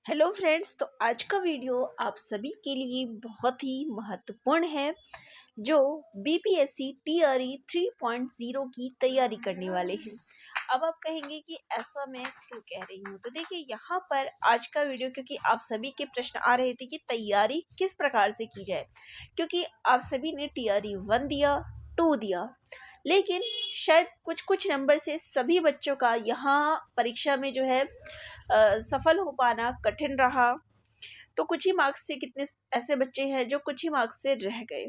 Hello friends. तो आज का वीडियो आप सभी के लिए बहुत ही महत्वपूर्ण है जो बीपीएससी टीआरई 3.0 की तैयारी करने वाले हैं। अब आप कहेंगे कि ऐसा मैं क्यों कह रही हूँ, तो देखिए यहाँ पर आज का वीडियो क्योंकि आप सभी के प्रश्न आ रहे थे कि तैयारी किस प्रकार से की जाए, क्योंकि आप सभी ने टीआरई 1 दिया, 2 दिया, लेकिन शायद कुछ कुछ नंबर से सभी बच्चों का यहाँ परीक्षा में जो है सफल हो पाना कठिन रहा। तो कुछ ही मार्क्स से कितने ऐसे बच्चे हैं जो कुछ ही मार्क्स से रह गए।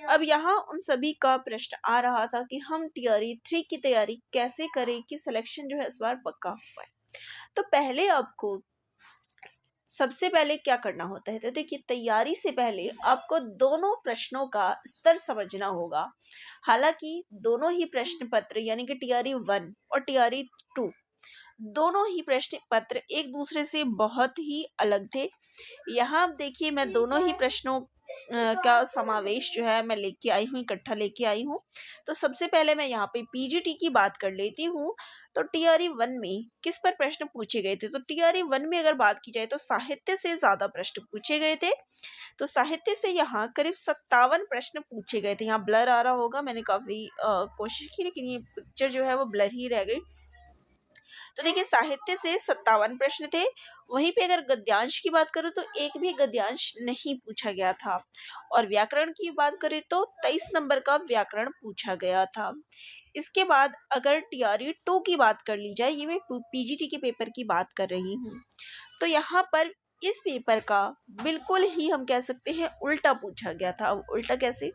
अब यहाँ उन सभी का प्रश्न आ रहा था कि हम टीआरई 3 की तैयारी कैसे करें कि सिलेक्शन जो है इस बार पक्का हो पाए। तो पहले आपको सबसे पहले क्या करना होता है, तो देखिए तैयारी से पहले आपको दोनों प्रश्नों का स्तर समझना होगा। हालांकि दोनों ही प्रश्न पत्र यानी कि टीआरई 1 और टीआरई 2 दोनों ही प्रश्न पत्र एक दूसरे से बहुत ही अलग थे। यहाँ आप देखिए मैं दोनों ही प्रश्नों का समावेश जो है मैं लेके आई हूँ, इकट्ठा लेके आई हूँ। तो सबसे पहले मैं यहाँ पे पीजीटी की बात कर लेती हूँ। तो टीआरई 1 में किस पर प्रश्न पूछे गए थे, तो टीआरई 1 में अगर बात की जाए तो साहित्य से ज्यादा प्रश्न पूछे गए थे। तो साहित्य से यहाँ करीब 57 प्रश्न पूछे गए थे। यहाँ ब्लर आ रहा होगा, मैंने काफी कोशिश की लेकिन ये पिक्चर जो है वो ब्लर ही रह गई। तो देखिए साहित्य से 57 प्रश्न थे। वहीं पे अगर गद्यांश की बात करूं तो एक भी गद्यांश नहीं पूछा गया था। और व्याकरण की बात करें तो 23 नंबर का व्याकरण पूछा गया था। इसके बाद अगर टीआरई 2 की बात कर ली जाए, ये मैं पीजीटी के पेपर की बात कर रही हूँ, तो यहाँ पर इस पेपर का बिल्कुल ही हम कह सकते हैं उल्टा पूछा गया था। अब उल्टा कैसे,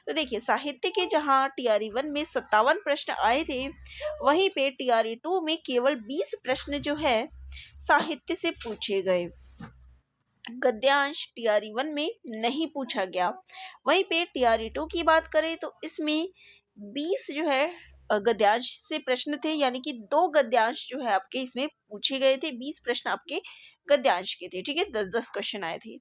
तो देखिए साहित्य के जहाँ टीआरई 1 में 57 प्रश्न आए थे, वहीं पे टीआरई 2 में केवल 20 प्रश्न जो है साहित्य से पूछे गए। गद्यांश टीआरई 1 में नहीं पूछा गया। वहीं पे टीआरई 2 की बात करें तो इसमें 20 जो है गद्यांश से प्रश्न थे, यानी कि 2 गद्यांश जो है आपके इसमें पूछे गए थे। 20 प्रश्न आपके गद्यांश के थे, ठीक है, 10-10 क्वेश्चन आए थे।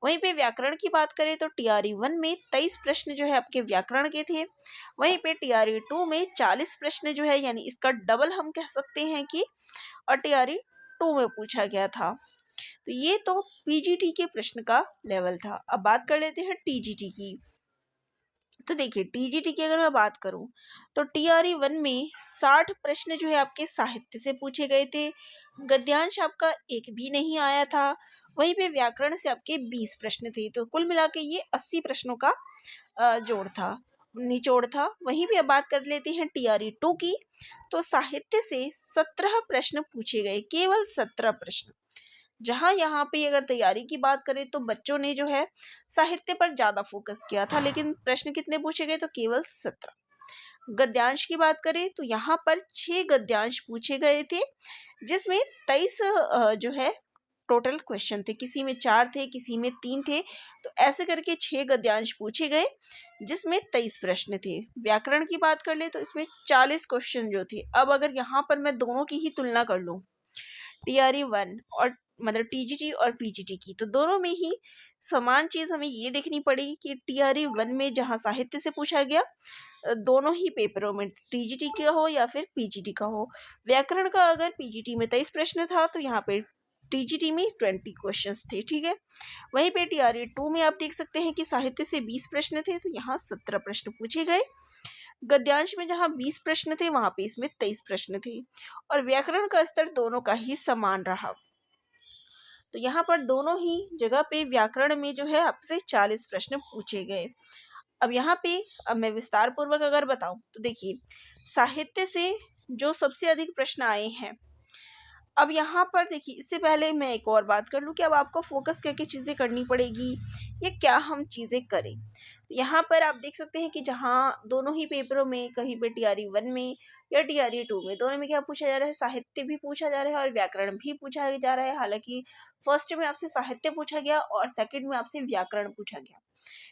वहीं पे व्याकरण की बात करें तो टीआरई 1 में 23 प्रश्न जो है आपके व्याकरण के थे। वहीं पे टीआरई 2 में 40 प्रश्न जो है, यानी इसका डबल हम कह सकते हैं कि और टीआरई 2 में पूछा गया था। तो ये तो पीजीटी के प्रश्न का लेवल था। अब बात कर लेते हैं टीजीटी की। तो देखिए टीजीटी की अगर मैं बात करूं तो टीआरई 1 में 60 प्रश्न जो है आपके साहित्य से पूछे गए थे। गद्यांश आपका एक भी नहीं आया था। वहीं पे व्याकरण से आपके 20 प्रश्न थे। तो कुल मिला के ये 80 प्रश्नों का जोड़ था, निचोड़ था। वहीं पे अब बात कर लेते हैं टीआरई 2 की। तो साहित्य से 17 प्रश्न पूछे गए, केवल 17 प्रश्न। जहाँ यहाँ पे अगर तैयारी की बात करें तो बच्चों ने जो है साहित्य पर ज्यादा फोकस किया था, लेकिन प्रश्न कितने पूछे गए, तो केवल 17। गद्यांश की बात करें तो यहाँ पर 6 गद्यांश पूछे गए थे, जिसमें 23 जो है टोटल क्वेश्चन थे। किसी में 4 थे, किसी में 3 थे। तो ऐसे करके 6 गद्यांश पूछे गए, जिसमें 23 प्रश्न थे। व्याकरण की बात कर ले तो इसमें 40 क्वेश्चन जो थे। अब अगर यहाँ पर मैं दोनों की ही तुलना कर लूँ, टीआरई 1 और मतलब टीजीटी और पीजीटी की, तो दोनों में ही समान चीज हमें ये देखनी पड़ेगी कि टीआरई 1 में जहाँ साहित्य से पूछा गया, दोनों ही पेपरों में टीजीटी का हो या फिर पीजीटी का हो, व्याकरण का अगर पीजीटी में 23 प्रश्न था तो यहाँ पे टीजीटी में 20 क्वेश्चंस थे, ठीक है। वहीं पे टीआरई 2 में आप देख सकते हैं कि साहित्य से 20 प्रश्न थे, तो यहाँ 17 प्रश्न पूछे गए। गद्यांश में जहाँ 20 प्रश्न थे, वहां पे इसमें 23 प्रश्न थे। और व्याकरण का स्तर दोनों का ही समान रहा। तो यहाँ पर दोनों ही जगह पे व्याकरण में जो है आपसे 40 प्रश्न पूछे गए। अब यहाँ पे अब मैं विस्तार पूर्वक अगर बताऊं तो देखिए साहित्य से जो सबसे अधिक प्रश्न आए हैं। अब यहाँ पर देखिए इससे पहले मैं एक और बात कर लूँ कि अब आपको फोकस क्या चीज़ें करनी पड़ेगी या क्या हम चीज़ें करें। यहाँ पर आप देख सकते हैं कि जहाँ दोनों ही पेपरों में, कहीं पे टीआरई 1 में या टीआरई 2 में, दोनों में क्या पूछा जा रहा है, साहित्य भी पूछा जा रहा है और व्याकरण भी पूछा जा रहा है। हालांकि फर्स्ट में आपसे साहित्य पूछा गया और सेकंड में आपसे व्याकरण पूछा गया,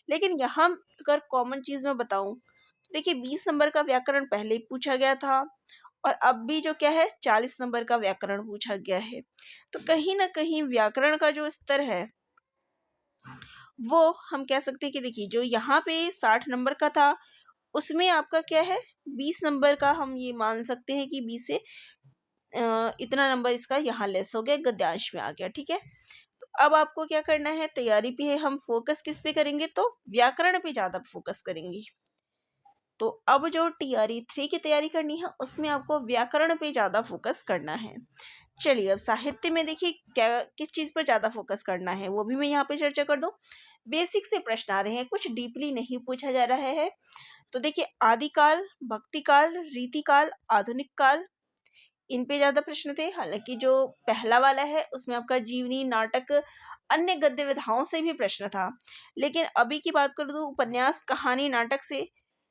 लेकिन यहाँ अगर कॉमन चीज़ मैं बताऊँ तो देखिए 20 नंबर का व्याकरण पहले ही पूछा गया था और अब भी जो क्या है 40 नंबर का व्याकरण पूछा गया है। तो कहीं ना कहीं व्याकरण का जो स्तर है वो हम कह सकते हैं कि देखिए जो यहाँ पे 60 नंबर का था, उसमें आपका क्या है 20 नंबर का, हम ये मान सकते हैं कि 20 से इतना नंबर इसका यहाँ लेस हो गया, गद्यांश में आ गया। ठीक है, तो अब आपको क्या करना है, तैयारी पे है, हम फोकस किस पे करेंगे, तो व्याकरण पे ज़्यादा फोकस करेंगे। तो अब जो TRE 3 की तैयारी करनी है उसमें आपको व्याकरण पे ज़्यादा फोकस करना है। चलिए, अब साहित्य में देखिए क्या किस चीज़ पर ज़्यादा फोकस करना है वो भी मैं यहाँ पे चर्चा कर दूँ। बेसिक से प्रश्न आ रहे हैं, कुछ डीपली नहीं पूछा जा रहा है। तो देखिए, आदिकाल, भक्तिकाल, रीतिकाल, आधुनिक काल, इन पे ज़्यादा प्रश्न थे। हालांकि जो पहला वाला है उसमें आपका जीवनी, नाटक, अन्य गद्य विधाओं से भी प्रश्न था। लेकिन अभी की बात करूँ तो उपन्यास, कहानी, नाटक से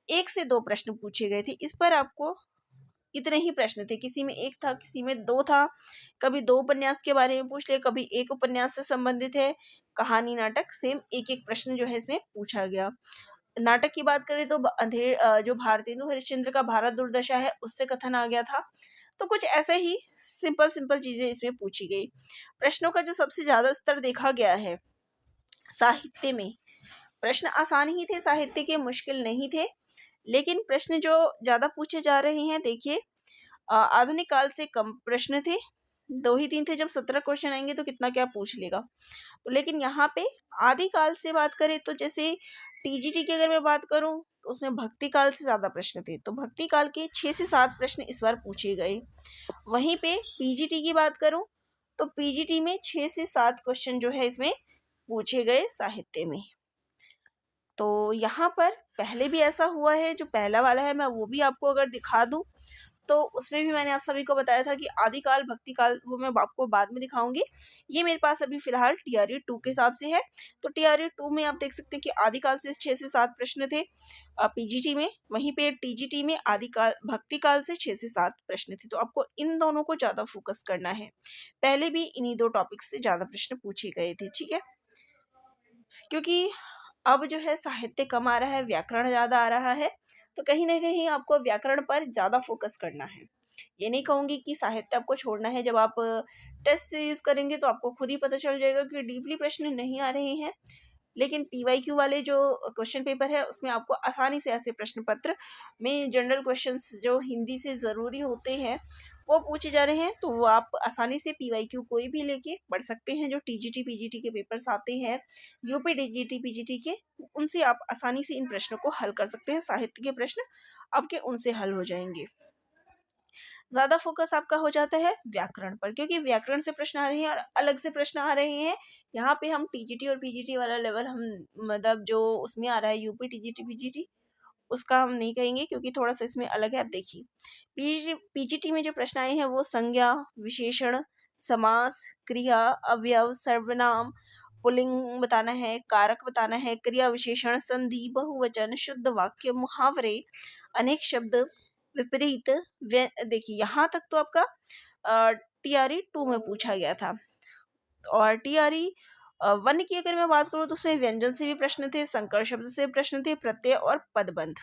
1 से 2 प्रश्न पूछे गए थे। इस पर आपको इतने ही प्रश्न थे, किसी में 1 था, किसी में 2 था। कभी 2 उपन्यास के बारे में पूछ लिया, कभी 1 उपन्यास से संबंधित है। कहानी, नाटक सेम 1-1 प्रश्न जो है इसमें पूछा गया। नाटक की बात करें तो जो भारतेंदु हरिश्चंद्र का भारत दुर्दशा है उससे कथन आ गया था। तो कुछ ऐसे ही सिंपल सिंपल चीजें इसमें पूछी गई। प्रश्नों का जो सबसे ज्यादा स्तर देखा गया है साहित्य में, प्रश्न आसान ही थे, साहित्य के मुश्किल नहीं थे। लेकिन प्रश्न जो ज्यादा पूछे जा रहे हैं, देखिए आधुनिक काल से कम प्रश्न थे, 2 ही 3 थे। जब 17 क्वेश्चन आएंगे तो कितना क्या पूछ लेगा। तो लेकिन यहाँ पे आदिकाल से बात करें तो जैसे TGT की अगर मैं बात करूं तो उसमें भक्ति काल से ज़्यादा प्रश्न थे, तो भक्ति काल के 6 से 7 प्रश्न इस बार पूछे गए। वहीं पे PGT की बात करूं तो PGT में 6 से 7 क्वेश्चन जो है इसमें पूछे गए साहित्य में। तो यहाँ पर पहले भी ऐसा हुआ है, जो पहला वाला है मैं वो भी आपको अगर दिखा दूं तो उसमें भी मैंने आप सभी को बताया था कि आदिकाल, भक्ति काल, वो मैं आपको बाद में दिखाऊंगी। ये मेरे पास अभी फिलहाल TRE 2 के हिसाब से है। तो TRE 2 में आप देख सकते हैं कि आदिकाल से 6 से 7 प्रश्न थे PGT में, वहीं पे TGT में आदिकाल, भक्ति काल से 6 से 7 प्रश्न थे। तो आपको इन दोनों को ज़्यादा फोकस करना है। पहले भी इन्हीं 2 टॉपिक से ज़्यादा प्रश्न पूछे गए थे। ठीक है, क्योंकि अब जो है साहित्य कम आ रहा है, व्याकरण ज़्यादा आ रहा है, तो कहीं ना कहीं आपको व्याकरण पर ज़्यादा फोकस करना है। ये नहीं कहूँगी कि साहित्य आपको छोड़ना है। जब आप टेस्ट सीरीज करेंगे तो आपको खुद ही पता चल जाएगा कि डीपली प्रश्न नहीं आ रहे हैं। लेकिन PYQ वाले जो क्वेश्चन पेपर है उसमें आपको आसानी से ऐसे प्रश्न पत्र में जनरल क्वेश्चंस जो हिंदी से ज़रूरी होते हैं वो पूछे जा रहे हैं। तो वो आप आसानी से PYQ कोई भी लेके पढ़ सकते हैं। जो TGT PGT के पेपर्स आते हैं, UP DGT PGT के, उनसे आप आसानी से इन प्रश्नों को हल कर सकते हैं। साहित्य के प्रश्न आपके उनसे हल हो जाएंगे। ज़्यादा फोकस आपका हो जाता है व्याकरण पर, क्योंकि व्याकरण से प्रश्न आ रहे हैं और अलग से प्रश्न आ रहे हैं। यहाँ पे हम TGT और PGT वाला लेवल हम मतलब जो उसमें आ रहा है UP TGT PGT उसका हम नहीं कहेंगे, क्योंकि थोड़ा सा इसमें अलग है। आप देखिए PGT में जो प्रश्न आए हैं वो संज्ञा, विशेषण, समास, क्रिया, अवयव, सर्वनाम, पुल्लिंग बताना है, कारक बताना है, क्रिया विशेषण, संधि, बहुवचन, शुद्ध वाक्य, मुहावरे, अनेक शब्द, विपरीत। देखिए यहाँ तक तो आपका TRE 2 में पूछा गया था। और TRE 1 की अगर मैं बात करूँ तो उसमें व्यंजन से भी प्रश्न थे, संकर शब्द से प्रश्न थे, प्रत्यय और पदबंध,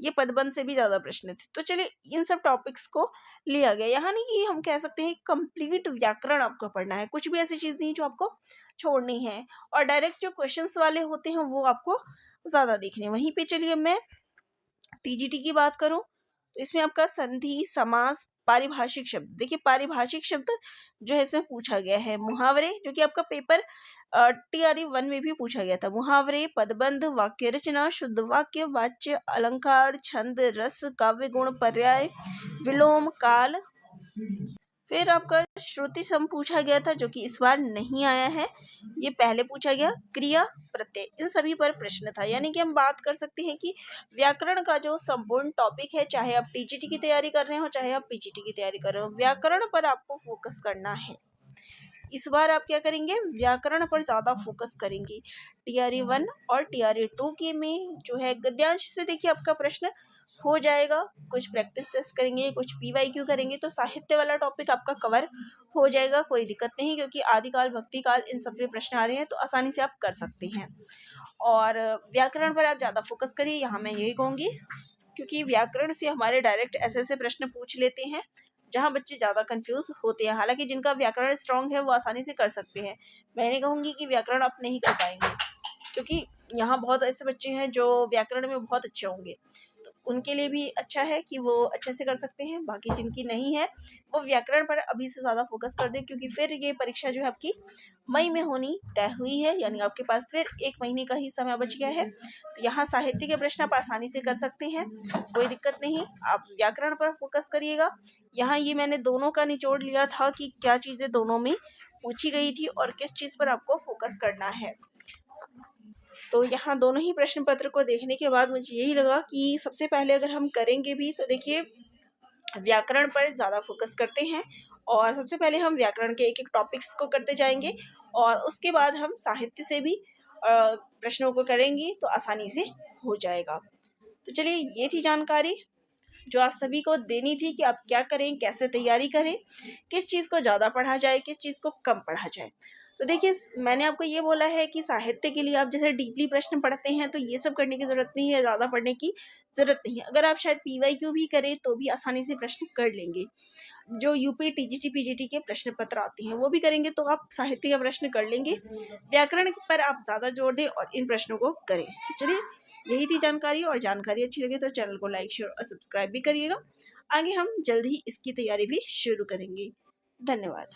ये पदबंध से भी ज्यादा प्रश्न थे। तो चलिए, इन सब टॉपिक्स को लिया गया। यहाँ नहीं कि हम कह सकते हैं कंप्लीट व्याकरण आपको पढ़ना है, कुछ भी ऐसी चीज नहीं जो आपको छोड़नी है। और डायरेक्ट जो क्वेश्चंस वाले होते हैं वो आपको ज्यादा देखने। वहीं पे चलिए मैं TGT की बात करूं तो इसमें आपका संधि, समास, पारिभाषिक शब्द, देखिए पारिभाषिक शब्द जो है इसमें पूछा गया है। मुहावरे, जो कि आपका पेपर TRE 1 में भी पूछा गया था। मुहावरे, पदबंध, वाक्य रचना, शुद्ध वाक्य, वाच्य, अलंकार, छंद, रस, काव्य गुण, पर्याय, विलोम, काल। फिर आपका श्रुति सम पूछा गया था, जो कि इस बार नहीं आया है, ये पहले पूछा गया। क्रिया, प्रत्यय, इन सभी पर प्रश्न था। यानी कि हम बात कर सकते हैं कि व्याकरण का जो संपूर्ण टॉपिक है, चाहे आप TGT की तैयारी कर रहे हो चाहे आप PGT की तैयारी कर रहे हो, व्याकरण पर आपको फोकस करना है। इस बार आप क्या करेंगे, व्याकरण पर ज़्यादा फोकस करेंगे। TRE 1 और TRE 2 के में जो है गद्यांश से देखिए आपका प्रश्न हो जाएगा। कुछ प्रैक्टिस टेस्ट करेंगे, कुछ PYQ करेंगे, तो साहित्य वाला टॉपिक आपका कवर हो जाएगा, कोई दिक्कत नहीं। क्योंकि आदिकाल, भक्ति काल, इन सब पे प्रश्न आ रहे हैं तो आसानी से आप कर सकते हैं। और व्याकरण पर आप ज़्यादा फोकस करिए, यहाँ मैं यही कहूँगी, क्योंकि व्याकरण से हमारे डायरेक्ट ऐसे प्रश्न पूछ लेते हैं जहाँ बच्चे ज़्यादा कंफ्यूज होते हैं। हालांकि जिनका व्याकरण स्ट्रांग है वो आसानी से कर सकते हैं। मैं नहीं कहूँगी कि व्याकरण आप नहीं कर पाएंगे, क्योंकि यहाँ बहुत ऐसे बच्चे हैं जो व्याकरण में बहुत अच्छे होंगे, तो उनके लिए भी अच्छा है कि वो अच्छे से कर सकते हैं। बाकी जिनकी नहीं है वो व्याकरण पर अभी से ज़्यादा फोकस कर दें, क्योंकि फिर ये परीक्षा जो है आपकी मई में होनी तय हुई है, यानी आपके पास फिर 1 महीने का ही समय बच गया है। तो यहाँ साहित्य के प्रश्न आप आसानी से कर सकते हैं, कोई दिक्कत नहीं। आप व्याकरण पर फोकस करिएगा। यहाँ ये मैंने दोनों का निचोड़ लिया था कि क्या चीज़ें दोनों में पूछी गई थी और किस चीज़ पर आपको फोकस करना है। तो यहाँ दोनों ही प्रश्न पत्र को देखने के बाद मुझे यही लगा कि सबसे पहले अगर हम करेंगे भी तो देखिए व्याकरण पर ज़्यादा फोकस करते हैं, और सबसे पहले हम व्याकरण के एक एक टॉपिक्स को करते जाएंगे और उसके बाद हम साहित्य से भी प्रश्नों को करेंगे तो आसानी से हो जाएगा। तो चलिए, ये थी जानकारी जो आप सभी को देनी थी कि आप क्या करें, कैसे तैयारी करें, किस चीज़ को ज़्यादा पढ़ा जाए, किस चीज़ को कम पढ़ा जाए। तो देखिए, मैंने आपको ये बोला है कि साहित्य के लिए आप जैसे डीपली प्रश्न पढ़ते हैं तो ये सब करने की ज़रूरत नहीं है, ज़्यादा पढ़ने की ज़रूरत नहीं है। अगर आप शायद PYQ भी करें तो भी आसानी से प्रश्न कर लेंगे। जो UP TGT PGT के प्रश्न पत्र आते हैं वो भी करेंगे तो आप साहित्य का प्रश्न कर लेंगे। व्याकरण पर आप ज़्यादा जोर दें और इन प्रश्नों को करें। तो चलिए, यही थी जानकारी, और जानकारी अच्छी लगे तो चैनल को लाइक, शेयर और सब्सक्राइब भी करिएगा। आगे हम जल्द ही इसकी तैयारी भी शुरू करेंगे। धन्यवाद।